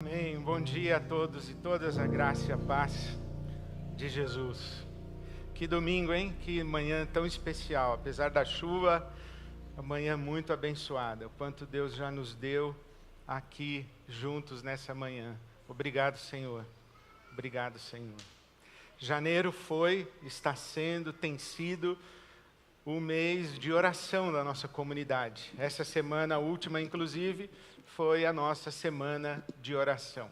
Amém. Bom dia a todos e todas, a graça e a paz de Jesus. Que domingo, hein? Que manhã tão especial. Apesar da chuva, a manhã muito abençoada. O quanto Deus já nos deu aqui juntos nessa manhã. Obrigado, Senhor. Obrigado, Senhor. Janeiro foi, está sendo, tem sido o mês de oração da nossa comunidade. Essa semana, a última inclusive, foi a nossa semana de oração.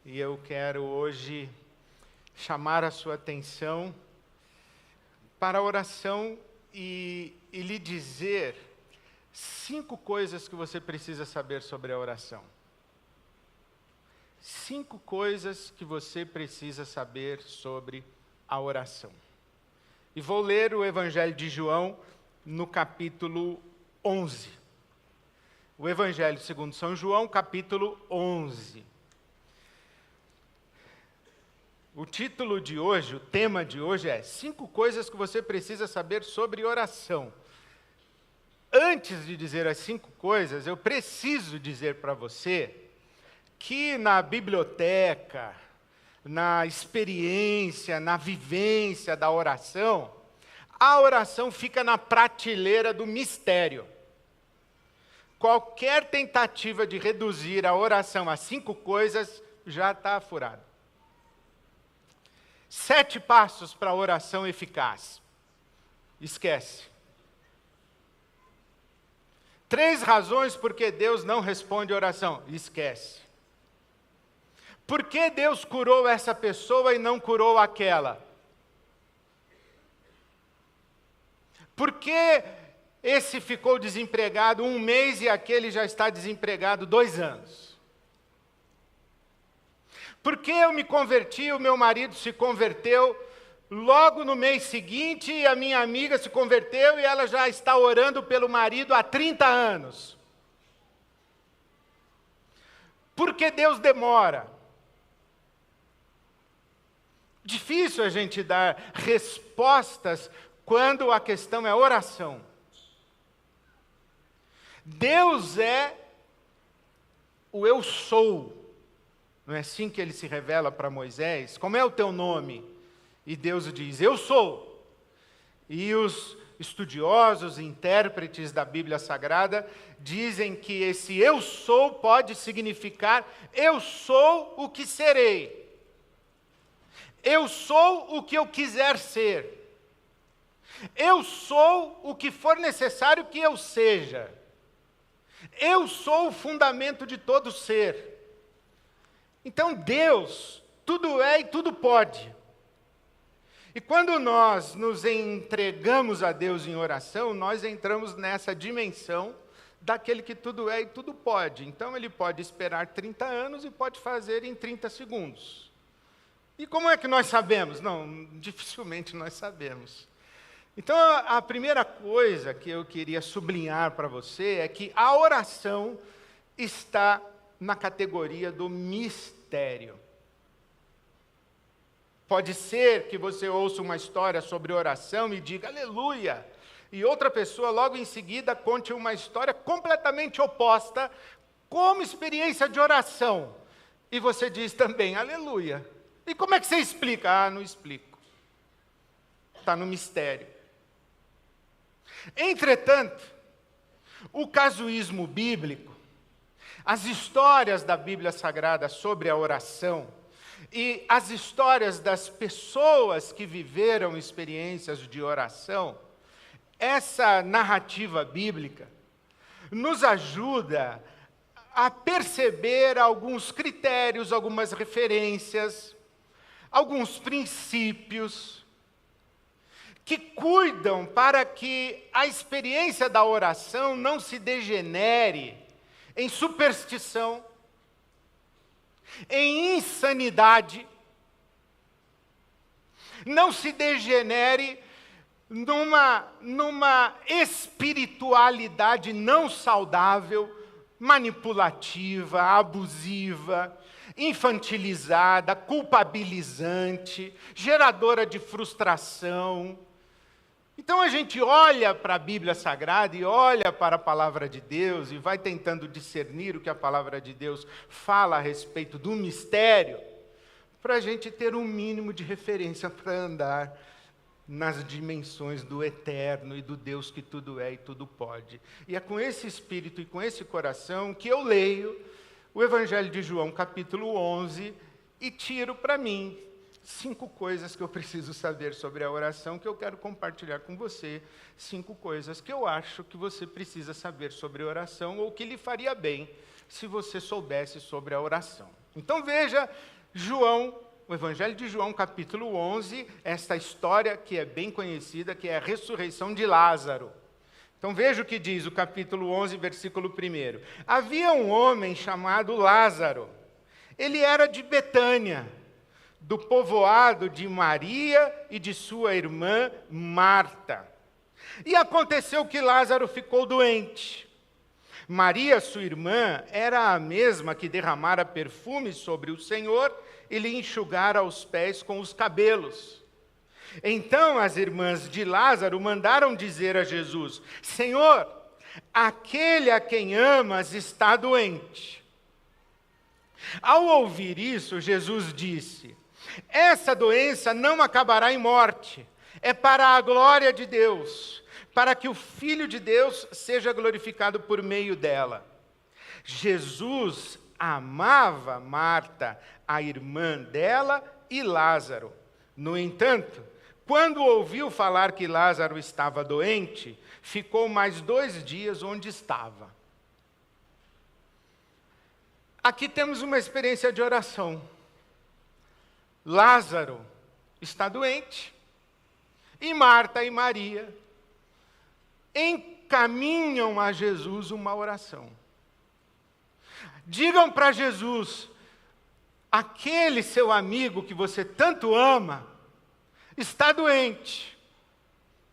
E eu quero hoje chamar a sua atenção para a oração e lhe dizer 5 coisas que você precisa saber sobre a oração. 5 coisas que você precisa saber sobre a oração. E vou ler o Evangelho de João no capítulo 11. O Evangelho segundo São João, capítulo 11. O título de hoje, o tema de hoje é 5 coisas que você precisa saber sobre oração. Antes de dizer as 5 coisas, eu preciso dizer para você que na biblioteca, na experiência, na vivência da oração, a oração fica na prateleira do mistério. Qualquer tentativa de reduzir a oração a 5 coisas já está furada. 7 passos para a oração eficaz. Esquece. 3 razões por que Deus não responde a oração. Esquece. Por que Deus curou essa pessoa e não curou aquela? Por que esse ficou desempregado 1 mês e aquele já está desempregado 2 anos? Por que eu me converti e o meu marido se converteu logo no mês seguinte e a minha amiga se converteu e ela já está orando pelo marido há 30 anos? Por que Deus demora? Difícil a gente dar respostas quando a questão é oração. Deus é o eu sou. Não é assim que ele se revela para Moisés? Como é o teu nome? E Deus diz, eu sou. E os estudiosos, intérpretes da Bíblia Sagrada, dizem que esse eu sou pode significar eu sou o que serei. Eu sou o que eu quiser ser. Eu sou o que for necessário que eu seja. Eu sou o fundamento de todo ser. Então Deus, tudo é e tudo pode. E quando nós nos entregamos a Deus em oração, nós entramos nessa dimensão daquele que tudo é e tudo pode. Então Ele pode esperar 30 anos e pode fazer em 30 segundos. E como é que nós sabemos? Não, dificilmente nós sabemos. Então, a primeira coisa que eu queria sublinhar para você é que a oração está na categoria do mistério. Pode ser que você ouça uma história sobre oração e diga, aleluia, e outra pessoa logo em seguida conte uma história completamente oposta, como experiência de oração. E você diz também, aleluia. E como é que você explica? Ah, não explico. Está no mistério. Entretanto, o casuísmo bíblico, as histórias da Bíblia Sagrada sobre a oração e as histórias das pessoas que viveram experiências de oração, essa narrativa bíblica nos ajuda a perceber alguns critérios, algumas referências, alguns princípios que cuidam para que a experiência da oração não se degenere em superstição, em insanidade, não se degenere numa espiritualidade não saudável, manipulativa, abusiva, infantilizada, culpabilizante, geradora de frustração, Então a gente olha para a Bíblia Sagrada e olha para a palavra de Deus e vai tentando discernir o que a palavra de Deus fala a respeito do mistério, para a gente ter um mínimo de referência para andar nas dimensões do eterno e do Deus que tudo é e tudo pode. E é com esse espírito e com esse coração que eu leio o Evangelho de João, capítulo 11, e tiro para mim 5 coisas que eu preciso saber sobre a oração, que eu quero compartilhar com você. 5 coisas que eu acho que você precisa saber sobre a oração, ou que lhe faria bem se você soubesse sobre a oração. Então veja, o Evangelho de João, capítulo 11, esta história que é bem conhecida, que é a ressurreição de Lázaro. Então veja o que diz o capítulo 11, versículo 1. Havia um homem chamado Lázaro. Ele era de Betânia, do povoado de Maria e de sua irmã Marta. E aconteceu que Lázaro ficou doente. Maria, sua irmã, era a mesma que derramara perfume sobre o Senhor e lhe enxugara os pés com os cabelos. Então as irmãs de Lázaro mandaram dizer a Jesus: Senhor, aquele a quem amas está doente. Ao ouvir isso, Jesus disse: essa doença não acabará em morte, é para a glória de Deus, para que o Filho de Deus seja glorificado por meio dela. Jesus amava Marta, a irmã dela, e Lázaro. No entanto, quando ouviu falar que Lázaro estava doente, ficou mais 2 dias onde estava. Aqui temos uma experiência de oração. Lázaro está doente, e Marta e Maria encaminham a Jesus uma oração. Digam para Jesus: aquele seu amigo que você tanto ama está doente.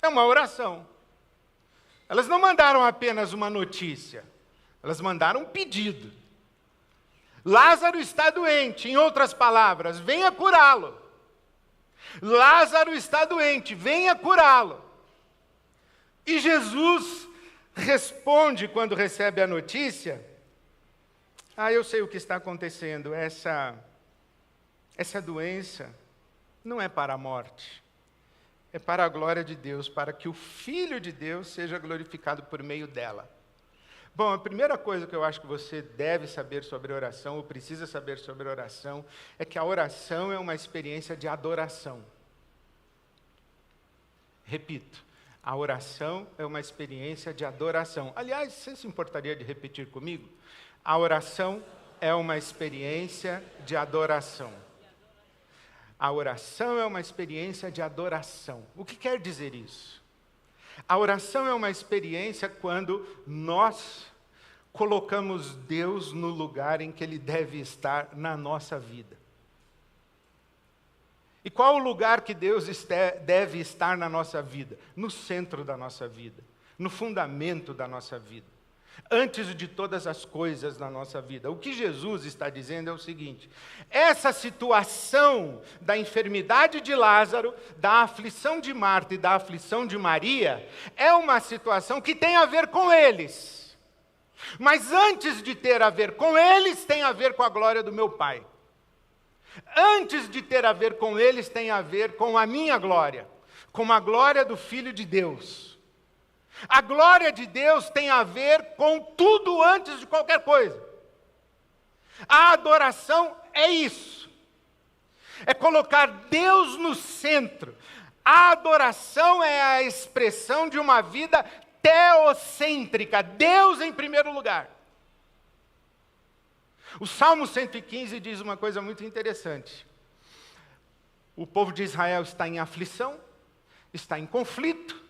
É uma oração. Elas não mandaram apenas uma notícia, elas mandaram um pedido. Lázaro está doente, em outras palavras, venha curá-lo. Lázaro está doente, venha curá-lo. E Jesus responde quando recebe a notícia: eu sei o que está acontecendo, essa doença não é para a morte, é para a glória de Deus, para que o Filho de Deus seja glorificado por meio dela. Bom, a primeira coisa que eu acho que você deve saber sobre oração, ou precisa saber sobre oração, é que a oração é uma experiência de adoração. Repito, a oração é uma experiência de adoração. Aliás, você se importaria de repetir comigo? A oração é uma experiência de adoração. A oração é uma experiência de adoração. O que quer dizer isso? A oração é uma experiência quando nós colocamos Deus no lugar em que Ele deve estar na nossa vida. E qual o lugar que Deus deve estar na nossa vida? No centro da nossa vida, no fundamento da nossa vida, antes de todas as coisas na nossa vida. O que Jesus está dizendo é o seguinte: essa situação da enfermidade de Lázaro, da aflição de Marta e da aflição de Maria, é uma situação que tem a ver com eles. Mas antes de ter a ver com eles, tem a ver com a glória do meu Pai. Antes de ter a ver com eles, tem a ver com a minha glória, com a glória do Filho de Deus. A glória de Deus tem a ver com tudo antes de qualquer coisa. A adoração é isso. É colocar Deus no centro. A adoração é a expressão de uma vida teocêntrica. Deus em primeiro lugar. O Salmo 115 diz uma coisa muito interessante. O povo de Israel está em aflição, está em conflito,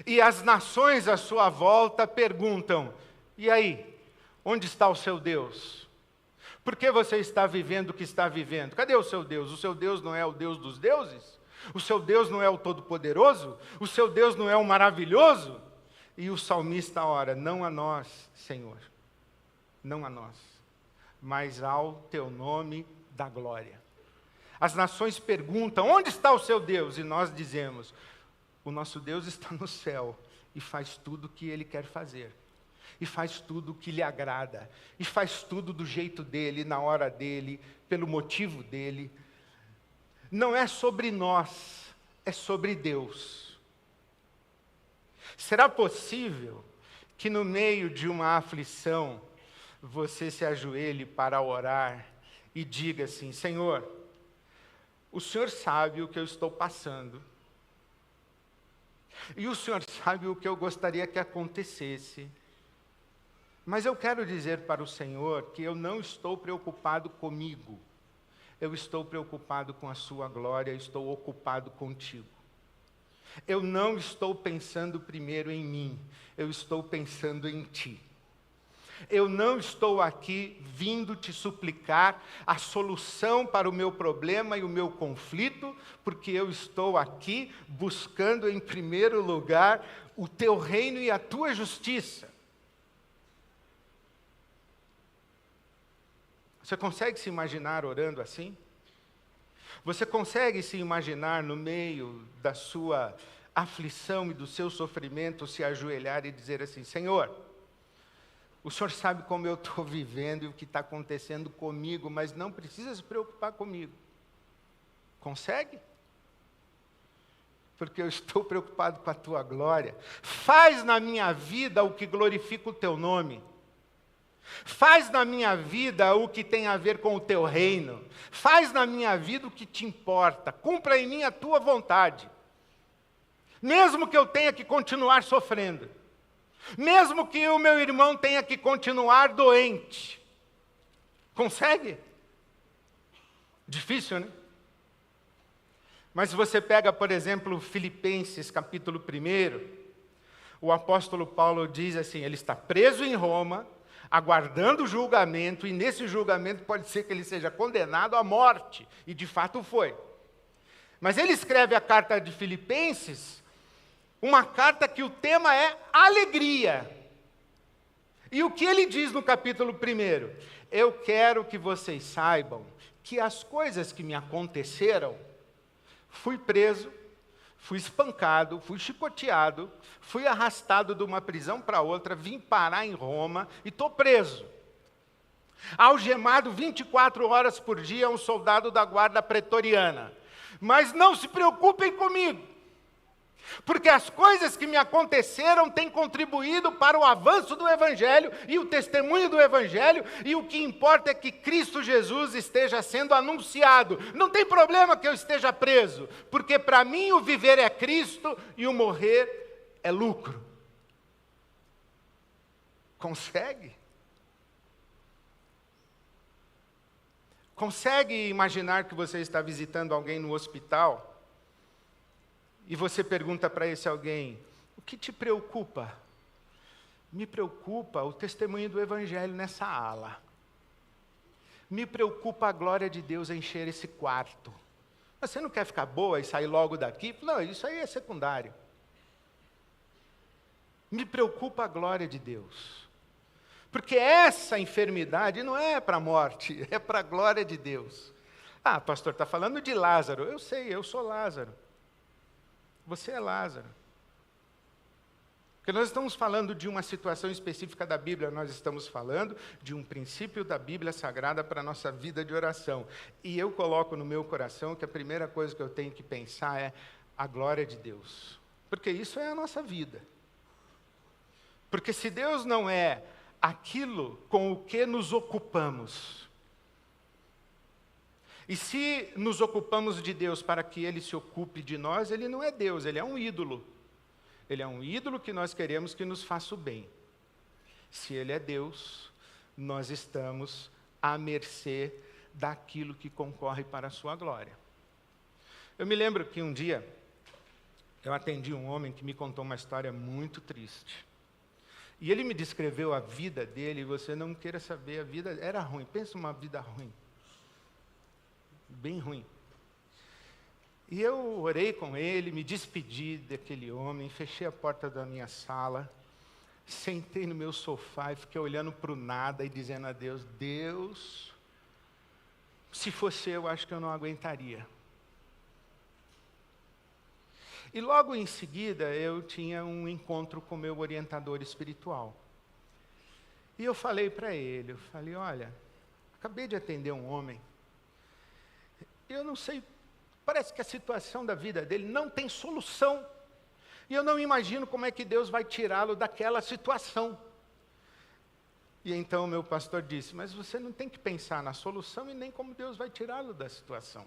e as nações à sua volta perguntam: e aí, onde está o seu Deus? Por que você está vivendo o que está vivendo? Cadê o seu Deus? O seu Deus não é o Deus dos deuses? O seu Deus não é o Todo-Poderoso? O seu Deus não é o Maravilhoso? E o salmista ora: não a nós, Senhor, não a nós, mas ao teu nome da glória. As nações perguntam: onde está o seu Deus? E nós dizemos: O nosso Deus está no céu e faz tudo o que Ele quer fazer. E faz tudo o que lhe agrada. E faz tudo do jeito dele, na hora dele, pelo motivo dele. Não é sobre nós, é sobre Deus. Será possível que no meio de uma aflição, você se ajoelhe para orar e diga assim: Senhor, o Senhor sabe o que eu estou passando. E o Senhor sabe o que eu gostaria que acontecesse. Mas eu quero dizer para o Senhor que eu não estou preocupado comigo. Eu estou preocupado com a sua glória, estou ocupado contigo. Eu não estou pensando primeiro em mim, eu estou pensando em ti. Eu não estou aqui vindo te suplicar a solução para o meu problema e o meu conflito, porque eu estou aqui buscando em primeiro lugar o teu reino e a tua justiça. Você consegue se imaginar orando assim? Você consegue se imaginar no meio da sua aflição e do seu sofrimento se ajoelhar e dizer assim: Senhor, o Senhor sabe como eu estou vivendo e o que está acontecendo comigo, mas não precisa se preocupar comigo. Consegue? Porque eu estou preocupado com a tua glória. Faz na minha vida o que glorifica o teu nome. Faz na minha vida o que tem a ver com o teu reino. Faz na minha vida o que te importa. Cumpra em mim a tua vontade. Mesmo que eu tenha que continuar sofrendo. Mesmo que o meu irmão tenha que continuar doente. Consegue? Difícil, né? Mas se você pega, por exemplo, Filipenses, capítulo 1, o apóstolo Paulo diz assim, ele está preso em Roma, aguardando o julgamento, e nesse julgamento pode ser que ele seja condenado à morte, e de fato foi. Mas ele escreve a carta de Filipenses, uma carta que o tema é alegria. E o que ele diz no capítulo 1? Eu quero que vocês saibam que as coisas que me aconteceram, fui preso, fui espancado, fui chicoteado, fui arrastado de uma prisão para outra, vim parar em Roma e estou preso. Algemado 24 horas por dia, um soldado da guarda pretoriana. Mas não se preocupem comigo, porque as coisas que me aconteceram têm contribuído para o avanço do Evangelho e o testemunho do Evangelho, e o que importa é que Cristo Jesus esteja sendo anunciado. Não tem problema que eu esteja preso, porque para mim o viver é Cristo e o morrer é lucro. Consegue? Consegue imaginar que você está visitando alguém no hospital e você pergunta para esse alguém: o que te preocupa? Me preocupa o testemunho do Evangelho nessa ala. Me preocupa a glória de Deus encher esse quarto. Mas você não quer ficar boa e sair logo daqui? Não, isso aí é secundário. Me preocupa a glória de Deus. Porque essa enfermidade não é para a morte, é para a glória de Deus. Ah, pastor, está falando de Lázaro. Eu sei, eu sou Lázaro. Você é Lázaro. Porque nós estamos falando de uma situação específica da Bíblia, nós estamos falando de um princípio da Bíblia Sagrada para a nossa vida de oração. E eu coloco no meu coração que a primeira coisa que eu tenho que pensar é a glória de Deus. Porque isso é a nossa vida. Porque se Deus não é aquilo com o que nos ocupamos, e se nos ocupamos de Deus para que Ele se ocupe de nós, Ele não é Deus, Ele é um ídolo. Ele é um ídolo que nós queremos que nos faça o bem. Se Ele é Deus, nós estamos à mercê daquilo que concorre para a sua glória. Eu me lembro que um dia, eu atendi um homem que me contou uma história muito triste. E ele me descreveu a vida dele, e você não queira saber, a vida era ruim. Pensa uma vida ruim. Bem ruim. E eu orei com ele, me despedi daquele homem, fechei a porta da minha sala, sentei no meu sofá e fiquei olhando para o nada e dizendo a Deus: Deus, se fosse eu, acho que eu não aguentaria. E logo em seguida eu tinha um encontro com meu orientador espiritual. E eu falei para ele, olha, acabei de atender um homem, eu não sei, parece que a situação da vida dele não tem solução. E eu não imagino como é que Deus vai tirá-lo daquela situação. E então o meu pastor disse, mas você não tem que pensar na solução e nem como Deus vai tirá-lo da situação.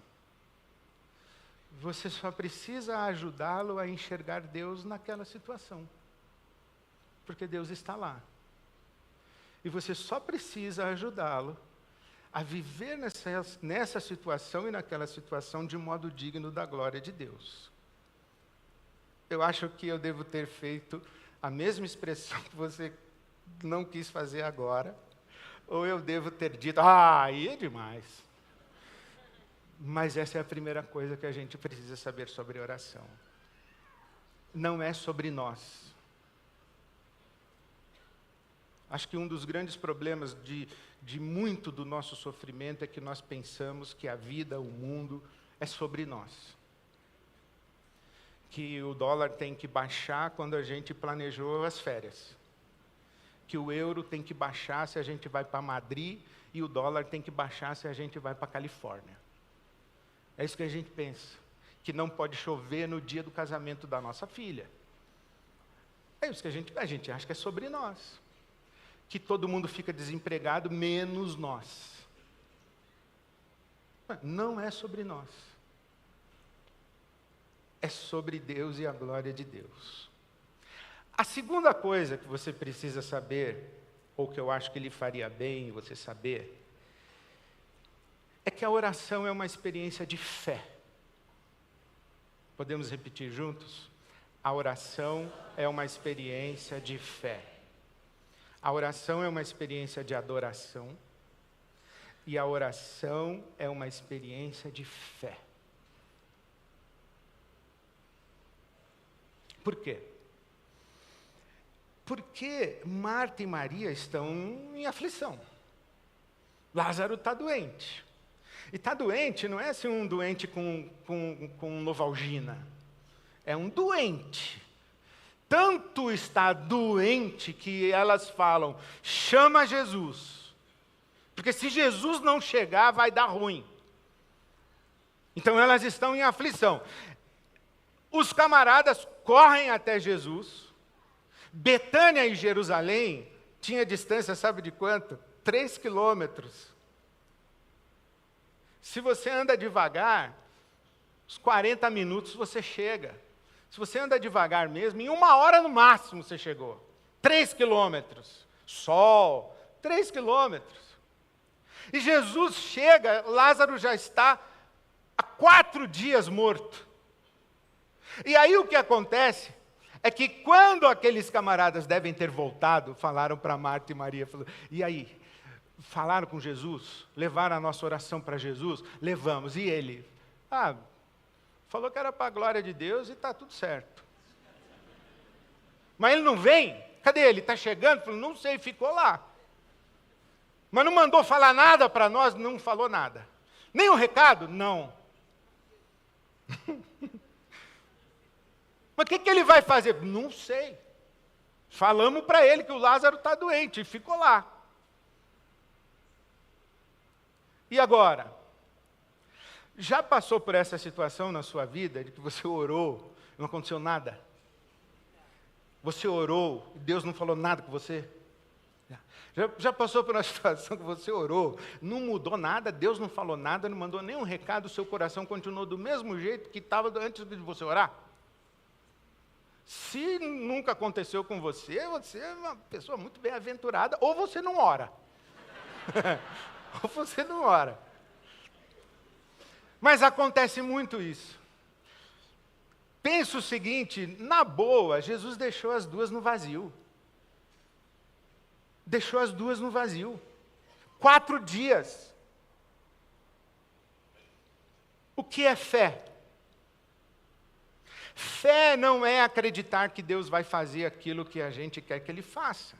Você só precisa ajudá-lo a enxergar Deus naquela situação. Porque Deus está lá. E você só precisa ajudá-lo a viver nessa situação e naquela situação de modo digno da glória de Deus. Eu acho que eu devo ter feito a mesma expressão que você não quis fazer agora, ou eu devo ter dito, aí é demais. Mas essa é a primeira coisa que a gente precisa saber sobre oração. Não é sobre nós. Acho que um dos grandes problemas de muito do nosso sofrimento é que nós pensamos que a vida, o mundo, é sobre nós. Que o dólar tem que baixar quando a gente planejou as férias. Que o euro tem que baixar se a gente vai para Madrid e o dólar tem que baixar se a gente vai para Califórnia. É isso que a gente pensa. Que não pode chover no dia do casamento da nossa filha. É isso que a gente acha que é sobre nós. Que todo mundo fica desempregado, menos nós. Não é sobre nós. É sobre Deus e a glória de Deus. A segunda coisa que você precisa saber, ou que eu acho que lhe faria bem você saber, é que a oração é uma experiência de fé. Podemos repetir juntos? A oração é uma experiência de fé. A oração é uma experiência de adoração. E a oração é uma experiência de fé. Por quê? Porque Marta e Maria estão em aflição. Lázaro está doente. E está doente não é assim um doente com novalgina. É um doente. Tanto está doente que elas falam, chama Jesus. Porque se Jesus não chegar, vai dar ruim. Então elas estão em aflição. Os camaradas correm até Jesus. Betânia e Jerusalém tinha distância, sabe de quanto? 3 quilômetros. Se você anda devagar, uns 40 minutos você chega. Se você anda devagar mesmo, em 1 hora no máximo você chegou. 3 quilômetros. Sol, 3 quilômetros. E Jesus chega, Lázaro já está há 4 dias morto. E aí o que acontece é que quando aqueles camaradas devem ter voltado, falaram para Marta e Maria, e aí, falaram com Jesus? Levaram a nossa oração para Jesus? Levamos. E ele? Falou que era para a glória de Deus e está tudo certo. Mas ele não vem? Cadê ele? Está chegando? Falou, não sei, ficou lá. Mas não mandou falar nada para nós? Não falou nada. Nem um recado? Não. Mas o que ele vai fazer? Não sei. Falamos para ele que o Lázaro está doente e ficou lá. E agora? Já passou por essa situação na sua vida, de que você orou e não aconteceu nada? Você orou e Deus não falou nada com você? Já passou por uma situação que você orou, não mudou nada, Deus não falou nada, não mandou nenhum recado, o seu coração continuou do mesmo jeito que estava antes de você orar? Se nunca aconteceu com você é uma pessoa muito bem-aventurada, ou você não ora. Ou você não ora. Mas acontece muito isso. Pensa o seguinte, na boa, Jesus deixou as duas no vazio. Deixou as duas no vazio. 4 dias. O que é fé? Fé não é acreditar que Deus vai fazer aquilo que a gente quer que Ele faça.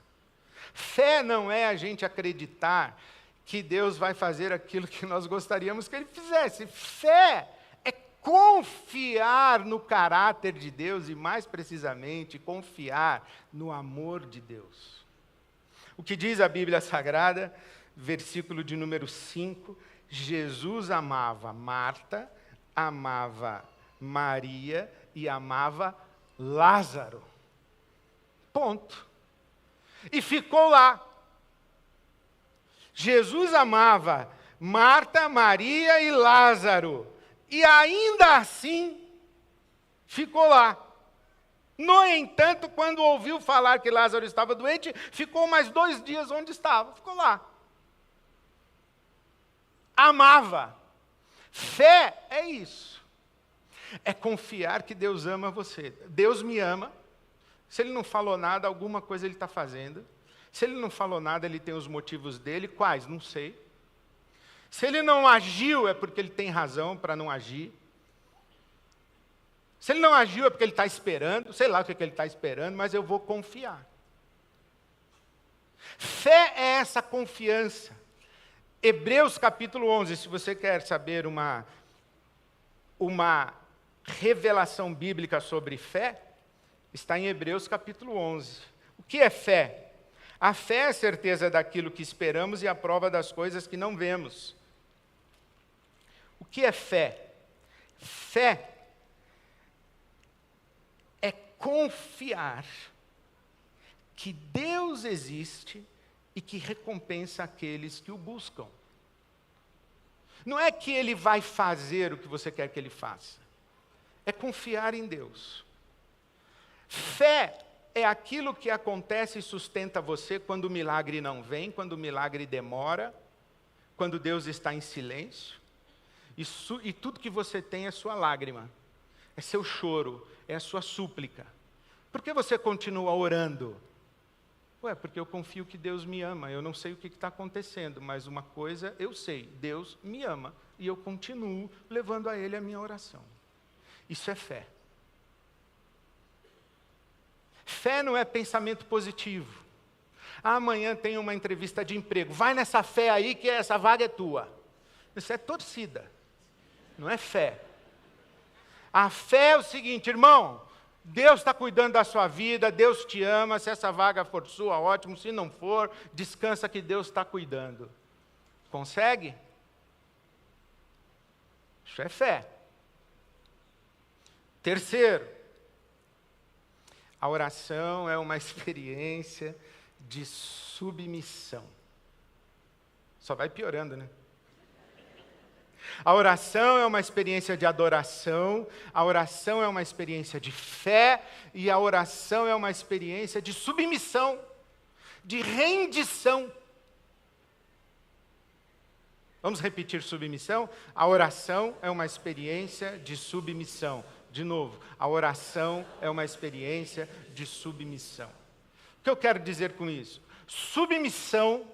Fé não é a gente acreditar que Deus vai fazer aquilo que nós gostaríamos que Ele fizesse. Fé é confiar no caráter de Deus e, mais precisamente, confiar no amor de Deus. O que diz a Bíblia Sagrada, versículo de número 5, Jesus amava Marta, amava Maria e amava Lázaro. Ponto. E ficou lá. Jesus amava Marta, Maria e Lázaro. E ainda assim, ficou lá. No entanto, quando ouviu falar que Lázaro estava doente, ficou mais 2 dias onde estava. Ficou lá. Amava. Fé é isso. É confiar que Deus ama você. Deus me ama. Se Ele não falou nada, alguma coisa Ele está fazendo. Se Ele não falou nada, Ele tem os motivos dele. Quais? Não sei. Se Ele não agiu, é porque Ele tem razão para não agir. Se Ele não agiu, é porque Ele está esperando. Sei lá o que Ele está esperando, mas eu vou confiar. Fé é essa confiança. Hebreus capítulo 11, se você quer saber uma revelação bíblica sobre fé, está em Hebreus capítulo 11. O que é fé? A fé é a certeza daquilo que esperamos e a prova das coisas que não vemos. O que é fé? Fé é confiar que Deus existe e que recompensa aqueles que o buscam. Não é que Ele vai fazer o que você quer que Ele faça. É confiar em Deus. Fé é aquilo que acontece e sustenta você quando o milagre não vem, quando o milagre demora, quando Deus está em silêncio. E tudo que você tem é sua lágrima, é seu choro, é a sua súplica. Por que você continua orando? Porque eu confio que Deus me ama. Eu não sei o que está acontecendo, mas uma coisa eu sei, Deus me ama. E eu continuo levando a Ele a minha oração. Isso é fé. Fé não é pensamento positivo. Amanhã tem uma entrevista de emprego. Vai nessa fé aí que essa vaga é tua. Isso é torcida. Não é fé. A fé é o seguinte, irmão. Deus está cuidando da sua vida, Deus te ama. Se essa vaga for sua, ótimo. Se não for, descansa que Deus está cuidando. Consegue? Isso é fé. Terceiro, a oração é uma experiência de submissão. Só vai piorando, né? A oração é uma experiência de adoração, a oração é uma experiência de fé, e a oração é uma experiência de submissão, de rendição. Vamos repetir submissão? A oração é uma experiência de submissão. De novo, a oração é uma experiência de submissão. O que eu quero dizer com isso? Submissão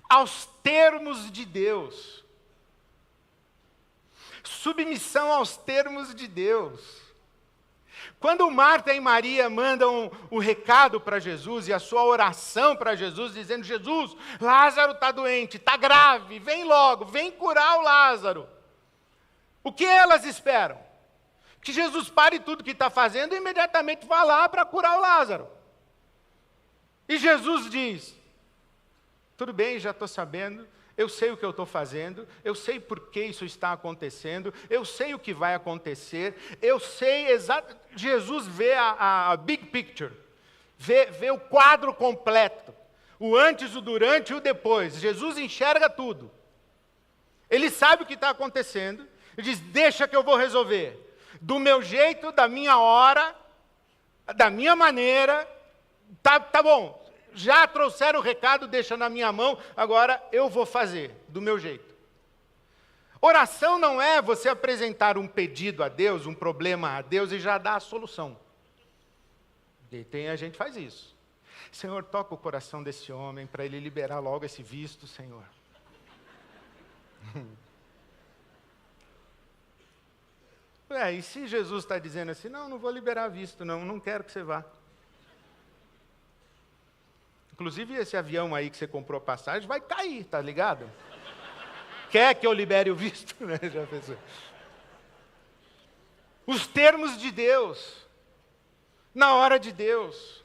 aos termos de Deus. Submissão aos termos de Deus. Quando Marta e Maria mandam o recado para Jesus e a sua oração para Jesus, dizendo, Jesus, Lázaro está doente, está grave, vem logo, vem curar o Lázaro. O que elas esperam? Que Jesus pare tudo que está fazendo e imediatamente vá lá para curar o Lázaro. E Jesus diz, tudo bem, já estou sabendo, eu sei o que eu estou fazendo, eu sei por que isso está acontecendo, eu sei o que vai acontecer, eu sei exatamente. Jesus vê a big picture, vê o quadro completo, o antes, o durante e o depois. Jesus enxerga tudo. Ele sabe o que está acontecendo, ele diz, deixa que eu vou resolver. Do meu jeito, da minha hora, da minha maneira, tá bom. Já trouxeram o recado, deixa na minha mão, agora eu vou fazer, do meu jeito. Oração não é você apresentar um pedido a Deus, um problema a Deus e já dar a solução. E a gente faz isso. Senhor, toca o coração desse homem para ele liberar logo esse visto, Senhor. E se Jesus está dizendo assim, não vou liberar visto, não quero que você vá. Inclusive, esse avião aí que você comprou passagem vai cair, tá ligado? Quer que eu libere o visto? Já pensou? os termos de Deus, na hora de Deus.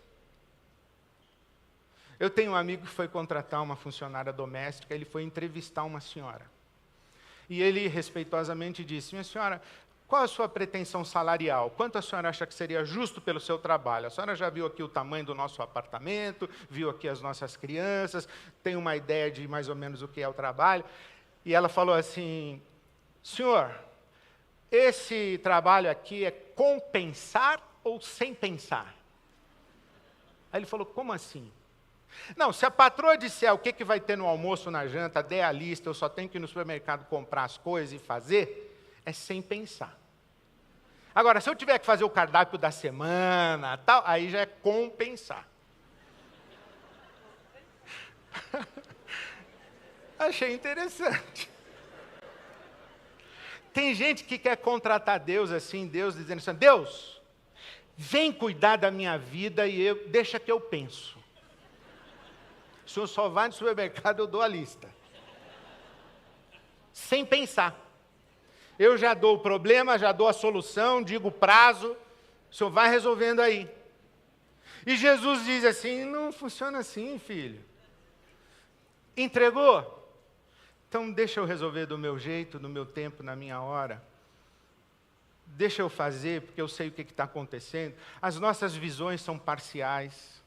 Eu tenho um amigo que foi contratar uma funcionária doméstica, ele foi entrevistar uma senhora. E ele respeitosamente disse: minha senhora, qual a sua pretensão salarial? Quanto a senhora acha que seria justo pelo seu trabalho? A senhora já viu aqui o tamanho do nosso apartamento, viu aqui as nossas crianças, tem uma ideia de mais ou menos o que é o trabalho? E ela falou assim: senhor, esse trabalho aqui é com pensar ou sem pensar? Aí ele falou: como assim? Não, se a patroa disser o que vai ter no almoço, na janta, der a lista, eu só tenho que ir no supermercado comprar as coisas e fazer, é sem pensar. Agora, se eu tiver que fazer o cardápio da semana, tal, aí já é com pensar. Achei interessante. Tem gente que quer contratar Deus assim, Deus dizendo assim: Deus, vem cuidar da minha vida e deixa que eu penso. O senhor só vai no supermercado, eu dou a lista. Sem pensar. Eu já dou o problema, já dou a solução, digo o prazo, o senhor vai resolvendo aí. E Jesus diz assim: não funciona assim, filho. Entregou? Então deixa eu resolver do meu jeito, no meu tempo, na minha hora. Deixa eu fazer, porque eu sei o que está acontecendo. As nossas visões são parciais.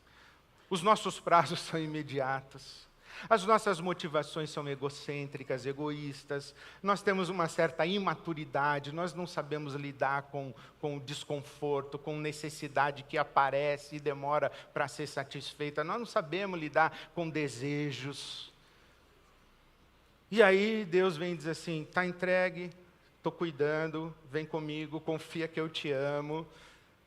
Os nossos prazos são imediatos. As nossas motivações são egocêntricas, egoístas. Nós temos uma certa imaturidade, nós não sabemos lidar com o desconforto, com necessidade que aparece e demora para ser satisfeita. Nós não sabemos lidar com desejos. E aí Deus vem e diz assim: está entregue, estou cuidando, vem comigo, confia que eu te amo.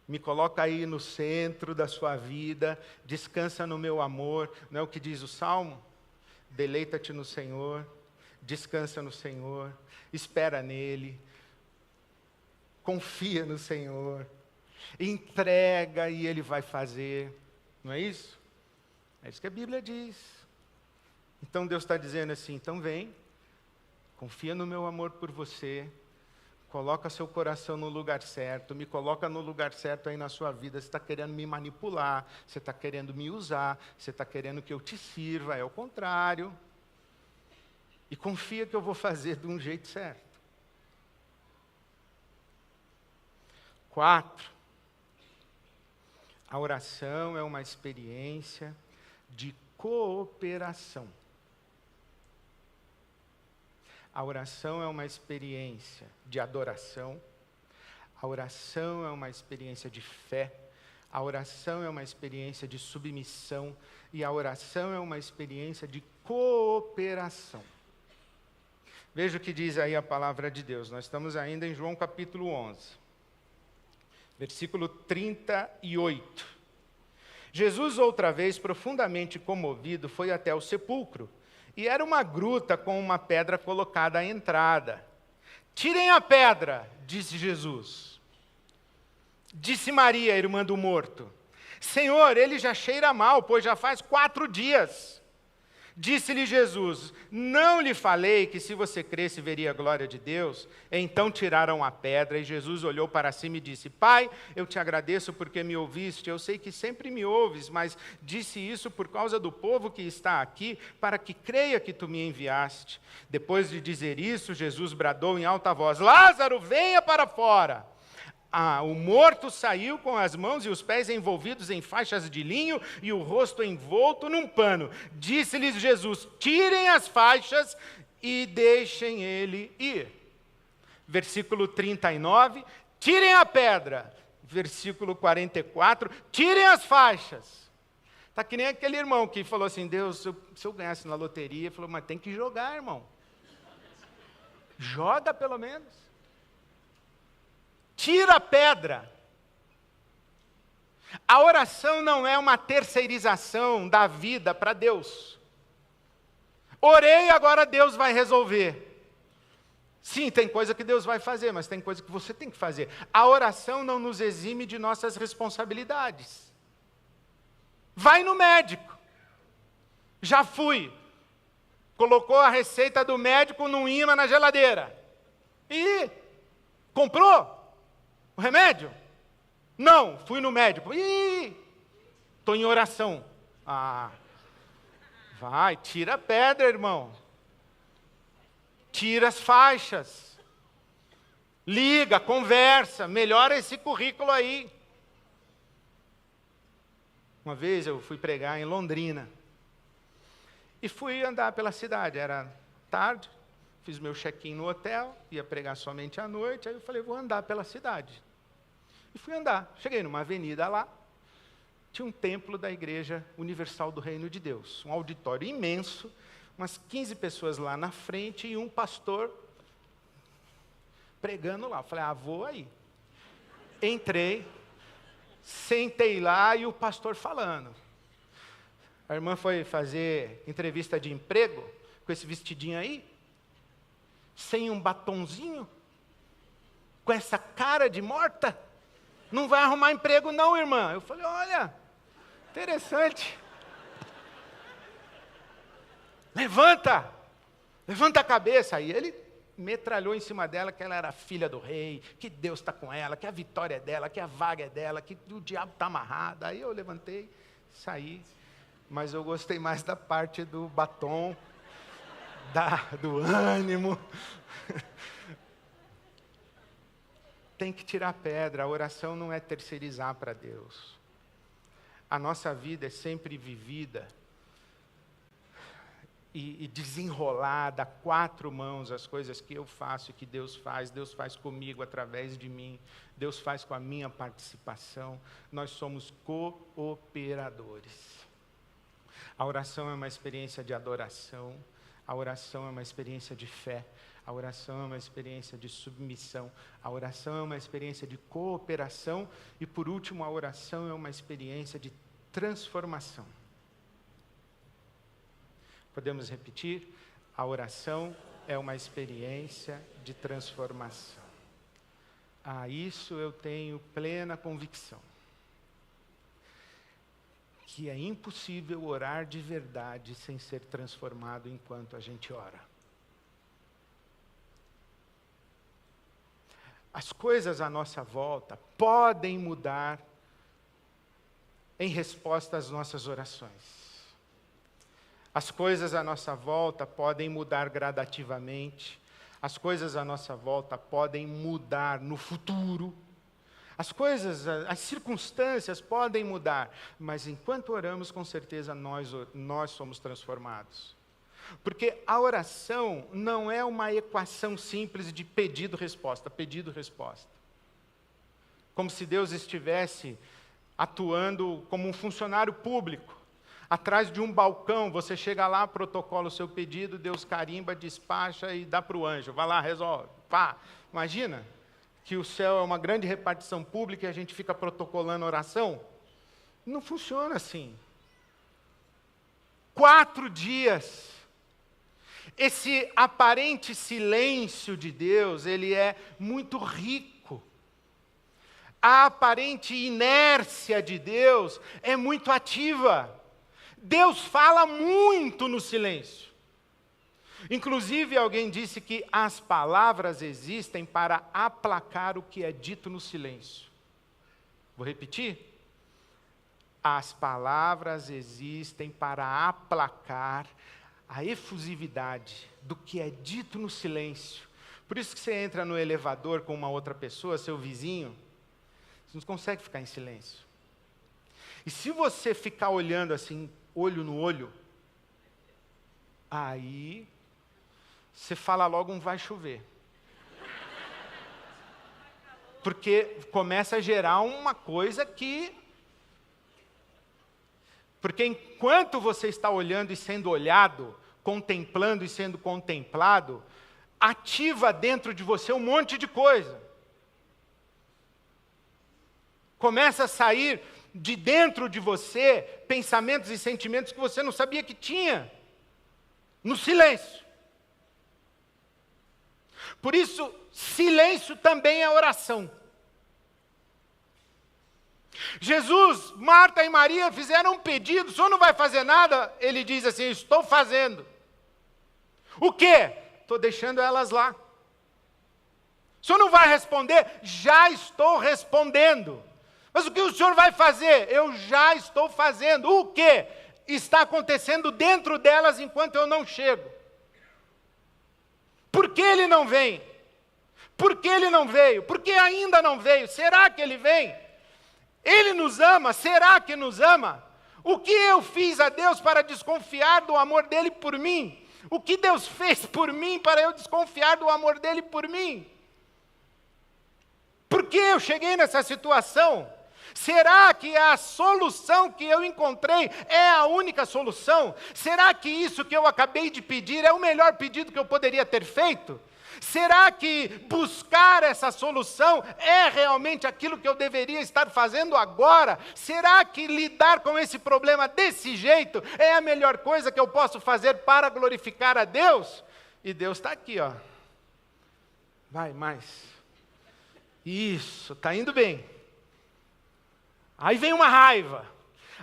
Me coloca aí no centro da sua vida, descansa no meu amor. Não é o que diz o Salmo? Deleita-te no Senhor, descansa no Senhor, espera nele, confia no Senhor, entrega e Ele vai fazer. Não é isso? É isso que a Bíblia diz. Então Deus está dizendo assim: então vem, confia no meu amor por você, coloca seu coração no lugar certo, me coloca no lugar certo aí na sua vida. Você está querendo me manipular, você está querendo me usar, você está querendo que eu te sirva, é o contrário. E confia que eu vou fazer de um jeito certo. 4. A oração é uma experiência de cooperação. A oração é uma experiência de adoração. A oração é uma experiência de fé. A oração é uma experiência de submissão. E a oração é uma experiência de cooperação. Veja o que diz aí a palavra de Deus. Nós estamos ainda em João capítulo 11. Versículo 38. Jesus, outra vez, profundamente comovido, foi até o sepulcro. E era uma gruta com uma pedra colocada à entrada. Tirem a pedra, disse Jesus. Disse Maria, irmã do morto: Senhor, ele já cheira mal, pois já faz 4 dias. Disse-lhe Jesus: não lhe falei que se você cresce veria a glória de Deus? Então tiraram a pedra e Jesus olhou para cima e disse: Pai, eu te agradeço porque me ouviste. Eu sei que sempre me ouves, mas disse isso por causa do povo que está aqui, para que creia que tu me enviaste. Depois de dizer isso, Jesus bradou em alta voz: Lázaro, venha para fora. O morto saiu com as mãos e os pés envolvidos em faixas de linho e o rosto envolto num pano. Disse-lhes Jesus: tirem as faixas e deixem ele ir. Versículo 39, tirem a pedra. Versículo 44, tirem as faixas. Está que nem aquele irmão que falou assim: Deus, se eu ganhasse na loteria, ele falou: mas tem que jogar, irmão. Joga pelo menos. Tira a pedra. A oração não é uma terceirização da vida para Deus. Orei, agora Deus vai resolver. Sim, tem coisa que Deus vai fazer, mas tem coisa que você tem que fazer. A oração não nos exime de nossas responsabilidades. Vai no médico. Já fui. Colocou a receita do médico num imã na geladeira. E comprou. O remédio? Não, fui no médico. Ih, estou em oração. Ah, vai, tira a pedra, irmão. Tira as faixas. Liga, conversa, melhora esse currículo aí. Uma vez eu fui pregar em Londrina. E fui andar pela cidade. Era tarde, fiz meu check-in no hotel, ia pregar somente à noite. Aí eu falei, vou andar pela cidade. E fui andar. Cheguei numa avenida lá. Tinha um templo da Igreja Universal do Reino de Deus. Um auditório imenso, umas 15 pessoas lá na frente e um pastor pregando lá. Eu falei, vou aí. Entrei, sentei lá e o pastor falando. A irmã foi fazer entrevista de emprego com esse vestidinho aí, sem um batonzinho, com essa cara de morta. Não vai arrumar emprego não, irmã. Eu falei, olha, interessante. Levanta a cabeça. Aí ele metralhou em cima dela que ela era filha do rei, que Deus está com ela, que a vitória é dela, que a vaga é dela, que o diabo está amarrado. Aí eu levantei, saí, mas eu gostei mais da parte do batom, do ânimo. Tem que tirar a pedra, a oração não é terceirizar para Deus. A nossa vida é sempre vivida e desenrolada a 4 mãos, as coisas que eu faço e que Deus faz comigo através de mim, Deus faz com a minha participação, nós somos cooperadores. A oração é uma experiência de adoração, a oração é uma experiência de fé, a oração é uma experiência de submissão, a oração é uma experiência de cooperação e, por último, a oração é uma experiência de transformação. Podemos repetir? A oração é uma experiência de transformação. Isso eu tenho plena convicção. Que é impossível orar de verdade sem ser transformado enquanto a gente ora. As coisas à nossa volta podem mudar em resposta às nossas orações. As coisas à nossa volta podem mudar gradativamente. As coisas à nossa volta podem mudar no futuro. As circunstâncias podem mudar, mas enquanto oramos, com certeza nós somos transformados. Porque a oração não é uma equação simples de pedido-resposta, pedido-resposta. Como se Deus estivesse atuando como um funcionário público. Atrás de um balcão, você chega lá, protocola o seu pedido, Deus carimba, despacha e dá para o anjo. Vai lá, resolve. Pá. Imagina que o céu é uma grande repartição pública e a gente fica protocolando oração. Não funciona assim. 4 dias. Esse aparente silêncio de Deus, ele é muito rico. A aparente inércia de Deus é muito ativa. Deus fala muito no silêncio. Inclusive, alguém disse que as palavras existem para aplacar o que é dito no silêncio. Vou repetir? As palavras existem para aplacar a efusividade do que é dito no silêncio. Por isso que você entra no elevador com uma outra pessoa, seu vizinho, você não consegue ficar em silêncio. E se você ficar olhando assim, olho no olho, aí você fala logo vai chover. Porque começa a gerar uma coisa que... Porque enquanto você está olhando e sendo olhado, contemplando e sendo contemplado, ativa dentro de você um monte de coisa. Começa a sair de dentro de você pensamentos e sentimentos que você não sabia que tinha. No silêncio. Por isso, silêncio também é oração. Jesus, Marta e Maria fizeram um pedido, o senhor não vai fazer nada? Ele diz assim, estou fazendo. O quê? Estou deixando elas lá. senhor não vai responder? Já estou respondendo. Mas o que o senhor vai fazer? Eu já estou fazendo. O que está acontecendo dentro delas enquanto eu não chego? Por que ele não vem? Por que ele não veio? Por que ainda não veio? Será que ele vem? Ele nos ama? Será que nos ama? O que eu fiz a Deus para desconfiar do amor dele por mim? O que Deus fez por mim para eu desconfiar do amor dele por mim? Por que eu cheguei nessa situação? Será que a solução que eu encontrei é a única solução? Será que isso que eu acabei de pedir é o melhor pedido que eu poderia ter feito? Será que buscar essa solução é realmente aquilo que eu deveria estar fazendo agora? Será que lidar com esse problema desse jeito é a melhor coisa que eu posso fazer para glorificar a Deus? E Deus está aqui, ó. Vai mais. Isso, está indo bem. Aí vem uma raiva,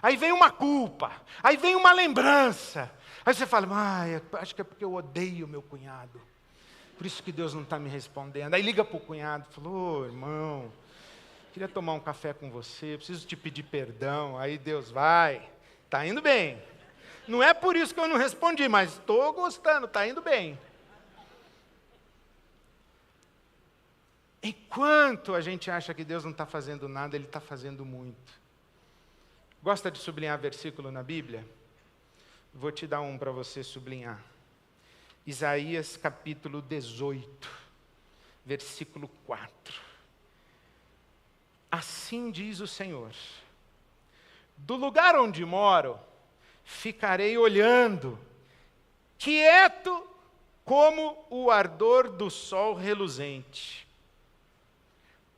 aí vem uma culpa, aí vem uma lembrança. Aí você fala, acho que é porque eu odeio meu cunhado. Por isso que Deus não está me respondendo. Aí liga para o cunhado, falou, irmão, queria tomar um café com você, preciso te pedir perdão. Aí Deus vai, está indo bem. Não é por isso que eu não respondi, mas estou gostando, está indo bem. Enquanto a gente acha que Deus não está fazendo nada, Ele está fazendo muito. Gosta de sublinhar versículo na Bíblia? Vou te dar um para você sublinhar. Isaías capítulo 18, versículo 4. Assim diz o Senhor: do lugar onde moro, ficarei olhando, quieto como o ardor do sol reluzente,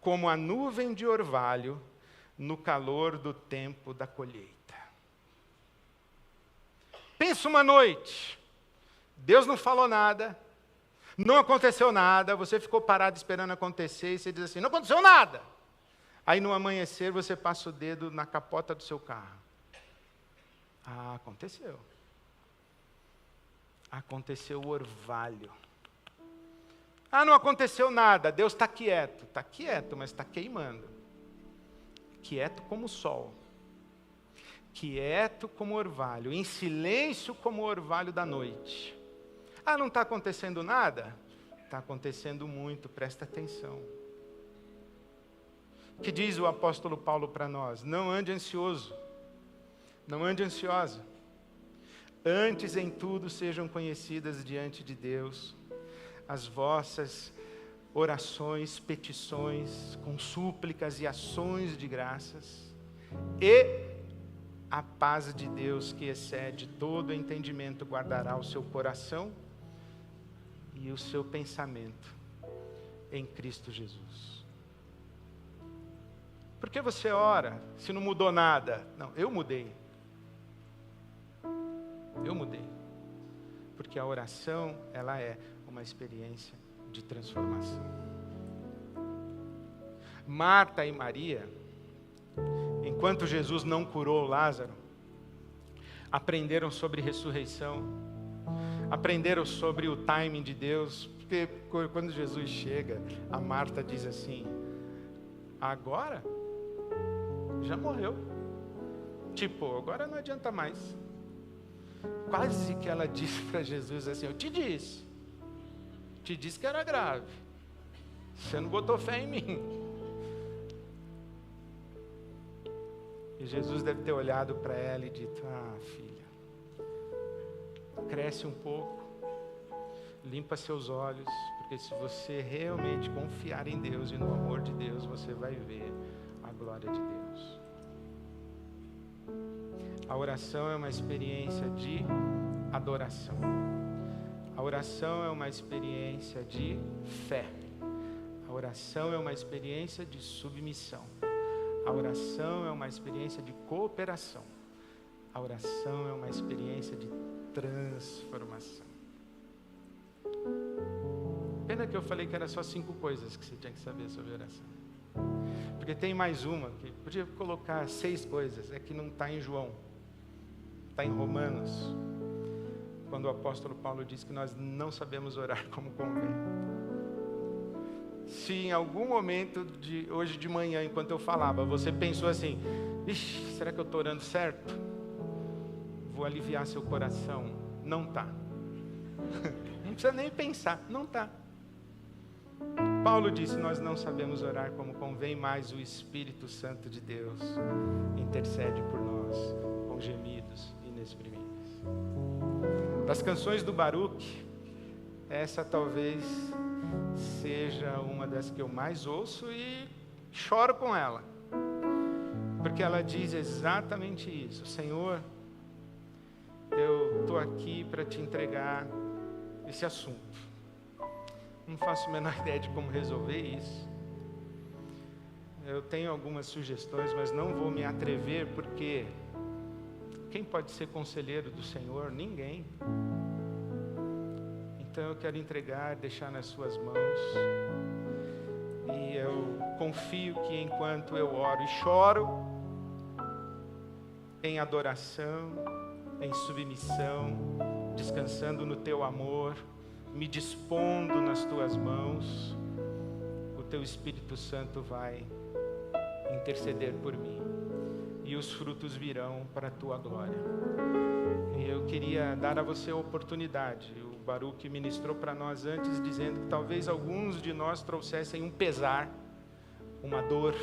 como a nuvem de orvalho no calor do tempo da colheita. Pensa uma noite, Deus não falou nada, não aconteceu nada, você ficou parado esperando acontecer, e você diz assim, não aconteceu nada. Aí no amanhecer você passa o dedo na capota do seu carro. Ah, aconteceu. Aconteceu o orvalho. Ah, não aconteceu nada, Deus está quieto, mas está queimando. Quieto como o sol. Quieto como o orvalho, em silêncio como o orvalho da noite. Ah, não está acontecendo nada? Está acontecendo muito, presta atenção. O que diz o apóstolo Paulo para nós? Não ande ansioso, não ande ansiosa. Antes em tudo sejam conhecidas diante de Deus as vossas orações, petições, com súplicas e ações de graças, e a paz de Deus, que excede todo entendimento, guardará o seu coração e o seu pensamento em Cristo Jesus. Por que você ora se não mudou nada? Não, eu mudei. Eu mudei. Porque a oração, ela é uma experiência de transformação. Marta e Maria, enquanto Jesus não curou Lázaro, aprenderam sobre ressurreição, aprenderam sobre o timing de Deus, porque quando Jesus chega, a Marta diz assim, agora? Já morreu. Tipo, agora não adianta mais. Quase que ela disse para Jesus assim, eu te disse que era grave, você não botou fé em mim. E Jesus deve ter olhado para ela e dito, filha, cresce um pouco, limpa seus olhos, porque se você realmente confiar em Deus e no amor de Deus, você vai ver a glória de Deus. A oração é uma experiência de adoração. A oração é uma experiência de fé. A oração é uma experiência de submissão. A oração é uma experiência de cooperação. A oração é uma experiência de transformação. Pena que eu falei que era só 5 coisas que você tinha que saber sobre oração. Porque tem mais uma, que podia colocar 6 coisas, é que não está em João. Está em Romanos, quando o apóstolo Paulo diz que nós não sabemos orar como convém. Se em algum momento de hoje de manhã, enquanto eu falava, você pensou assim, ixi, será que eu estou orando certo? Vou aliviar seu coração. Não está. Não precisa nem pensar, não está. Paulo disse, nós não sabemos orar como convém, mas o Espírito Santo de Deus intercede por nós com gemidos inexprimíveis. Das canções do Baruque, essa talvez seja uma das que eu mais ouço e choro com ela. Porque ela diz exatamente isso. Senhor, eu estou aqui para te entregar esse assunto. Não faço a menor ideia de como resolver isso. Eu tenho algumas sugestões, mas não vou me atrever, porque quem pode ser conselheiro do Senhor? Ninguém. Então eu quero entregar, deixar nas suas mãos. E eu confio que enquanto eu oro e choro, em adoração, em submissão, descansando no teu amor, me dispondo nas tuas mãos, o teu Espírito Santo vai interceder por mim e os frutos virão para a tua glória. E eu queria dar a você a oportunidade. O Baruque ministrou para nós antes, dizendo que talvez alguns de nós trouxessem um pesar, uma dor.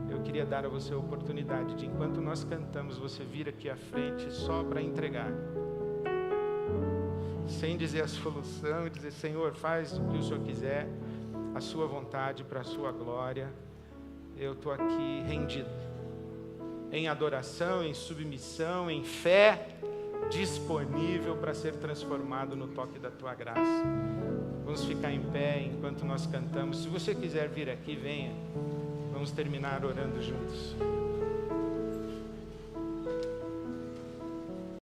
Eu queria dar a você a oportunidade de, enquanto nós cantamos, você vir aqui à frente só para entregar, sem dizer a solução, e dizer, Senhor, faz o que o Senhor quiser, a sua vontade para a sua glória. Eu estou aqui rendido, em adoração, em submissão, em fé, disponível para ser transformado no toque da tua graça. Vamos ficar em pé enquanto nós cantamos. Se você quiser vir aqui, venha. Vamos terminar orando juntos.